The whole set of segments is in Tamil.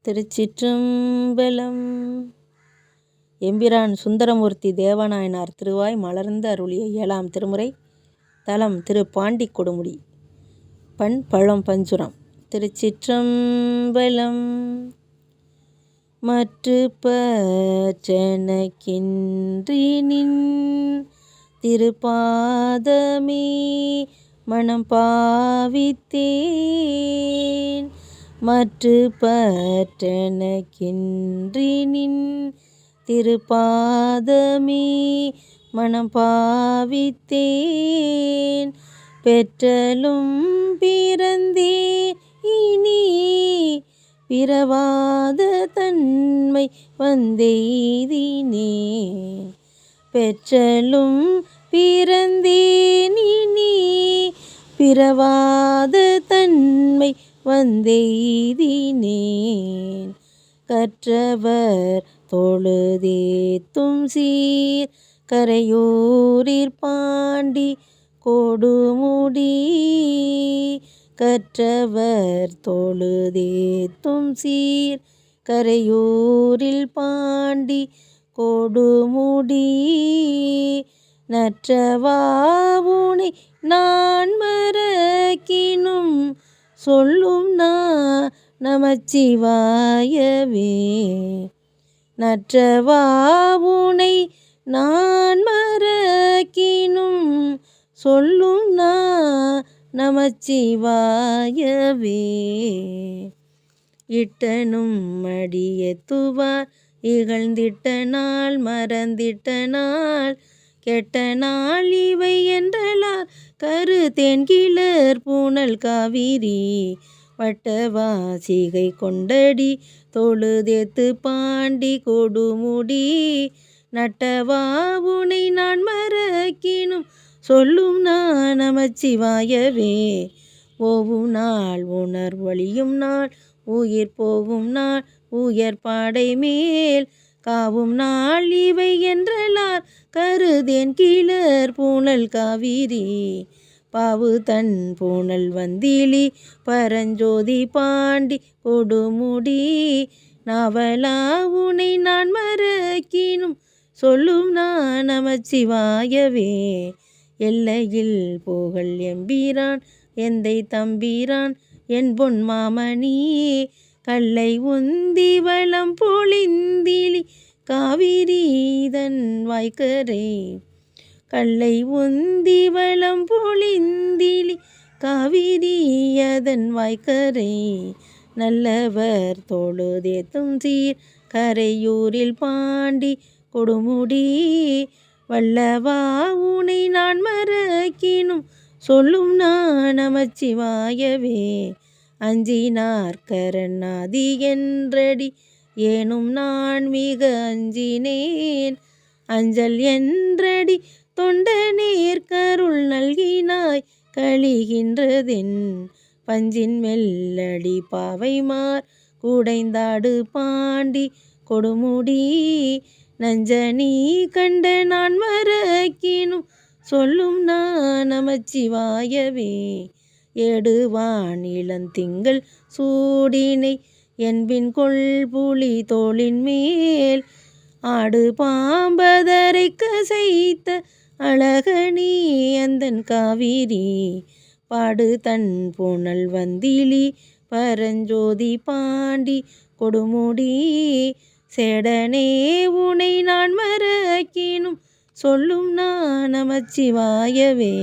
திருச்சிற்றம்பலம். எம்பிரான் சுந்தரமூர்த்தி தேவநாயனார் திருவாய் மலர்ந்து அருளிய 7ஆம் திருமுறை. தலம் திரு பாண்டி கொடுமுடி. பண் பழம் பஞ்சுரம். திருச்சிற்றம்பலம். மற்று பற்றெனக்கின்றினின் திருப்பாதமே மனம் பாவித்தேன். மற்று பற்றெனக்கின்றினின் திருப்பாதமே மனம் பாவித்தேன். பெற்றலும் பிறந்தே இனி பிறவாத தன்மை வந்தெய்தினேன். பெற்றலும் பிறந்தேன் இனி பிறவாத தன்மை வந்தெய்தினேன். கற்றவர் தொழுதேத்தும் சீர் கரையூரிற் பாண்டி கொடுமுடி. கற்றவர் தொழுதேத்தும் சீர் கரையூரில் பாண்டி கொடுமுடி. நற்றவாவுனை நான் மறக்கினும் சொல்லும் நமச்சிவாயவே. நற்றவாவுனை நான் மறக்கினும் சொல்லும் நமச்சிவாயவே. இட்டனும் மடியத்துவார் இகழ்ந்திட்ட நாள் மறந்திட்ட நாள் கெட்ட நாள் இவை என்றலார் கருத்தேன் கிளர் பூனல் காவிரி. வட்டவாசிகை கொண்டடி தொழுதேத்து பாண்டி கொடுமுடி. நட்டவாவுனை நான் மறக்கினும் சொல்லும் நமச்சிவாயவே. ஓவும் நாள் உணர்வொழியும் நாள் உயிர் போகும் நாள் உயர்பாடை மேல் காவும் நாள் இவை என்றலார் கருதேன் கிளர் பூனல் காவிரி. பாவு தன் பூனல் வந்திலி பரஞ்சோதி பாண்டி கொடுமுடி. நாவலாவுனை நான் மறக்கினும் சொல்லும் நமச்சிவாயவே. எல்லையில் புகழ் எம்பிரான் எந்தை தம்பிரான் என் பொன் மாமணி. கல்லை உந்தி வளம் பொழிந்திலி காவிரிதன் வாய்க்கரை. கல்லை உந்தி வளம் பொழிந்திலி காவிரியதன் வாய்க்கரை. நல்லவர் தொழுதேத்தும் சீர் கரையூரில் பாண்டி கொடுமுடி. வல்லவாவுனை நான் மறக்கினும் சொல்லும் நமச்சிவாயவே. அஞ்சினார் கரநாதி என்றடி ஏனும் நான் மிக அஞ்சினேன். அஞ்சல் என்றடி தொண்டநேர் கருள் நல்கினாய் கழிகின்றதென். பஞ்சின் மெல்லடி பாவைமார் குடைந்தாடு பாண்டி கொடுமுடி. நஞ்சனி கண்ட நான் மறக்கினும் சொல்லும் நமச்சிவாயவே. ஏடுவான் இளந்திங்கள் சூடினை என்பின் கொள் புலி தோளின் மேல். ஆடு பாம்பதரை கசைத்த அழகனி அந்தன் காவிரி. பாடு தன் புனல் வந்திலி பரஞ்சோதி பாண்டி கொடுமுடி. சேடனே உனை நான் மறக்கினும் சொல்லும் நமச்சிவாயவே.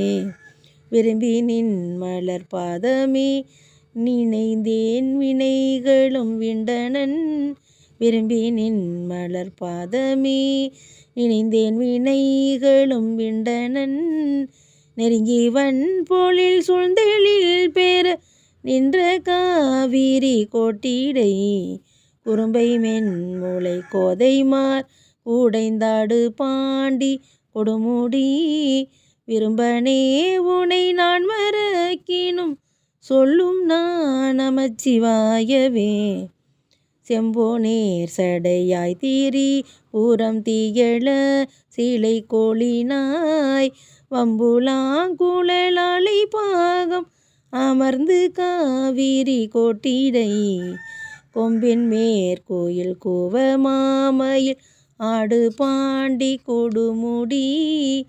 விரும்பி நின் மலர் பாதமே நினைந்தேன் வினைகளும் விண்டனன். விரும்பி நின் மலர் பாதமே நினைந்தேன் வினைகளும் விண்டனன். நெருங்கி வன் பொழில் சூழ்ந்தெழில் பெற நின்ற காவிரி கோட்டிடை. குறும்பை மென்முலை கோதைமார் உடைந்தாடு பாண்டி கொடுமுடி. விரும்பனே உனை நான் மறக்கினும் சொல்லும் நமச்சிவாயவே. செம்போனேர் சடையாய் தீரி பூரம் தீயள சீலை கோளினாய். வம்புலாங்குழலாளை பாகம் அமர்ந்து காவிரி கோட்டிடை. கொம்பின் மேற்கோயில் கூவ மாமயில் ஆடு பாண்டி கொடுமுடி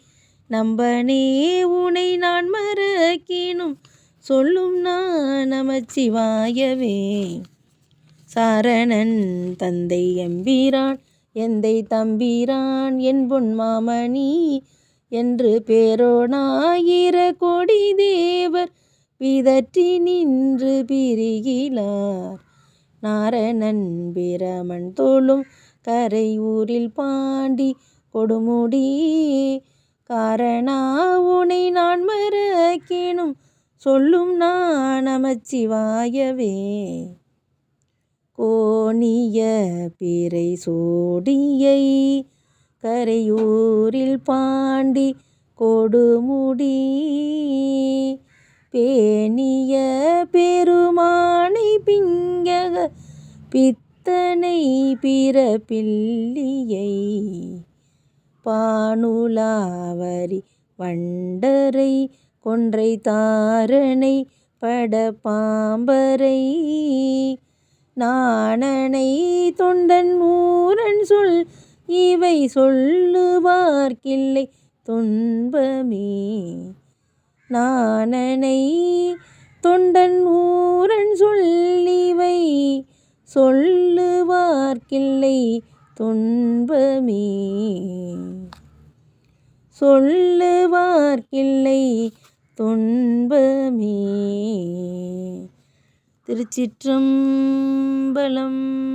நம்பனே உனை நான் மறக்கினும் சொல்லும் நான் நமச்சிவாயவே. சாரணன் தந்தை எம்பிரான் எந்தை தம்பிரான் என் பொன் மாமணி என்று பேரோனாயிர கோடி தேவர் பிதற்றி நின்று பிரிகிலார். நாரணன் பிரமன் தோளும் கரை ஊரில் பாண்டி கொடுமுடி காரணா உனை நான் மறக்கினும் சொல்லும் நான் நமச்சிவாயவே. கோணிய பிறை சோடியை கரையூரில் பாண்டி கொடுமுடி பேணிய பெருமானை பிங்கக பித்தனை பிறப்பில்லியை பானுலாவரி வண்டரை கொன்றை தாரணை பட பாம்பரை நாணனை தொண்டன் ஊரன் சொல் இவை சொல்லுவார்க்கில்லை துன்பமே. நாணனை தொண்டன் ஊரன் சொல்லிவை சொல்லுவார்க்கில்லை துன்பமே. சொல்லுவார்க்கில்லை துன்பமே. திருச்சிற்றம்பலம்.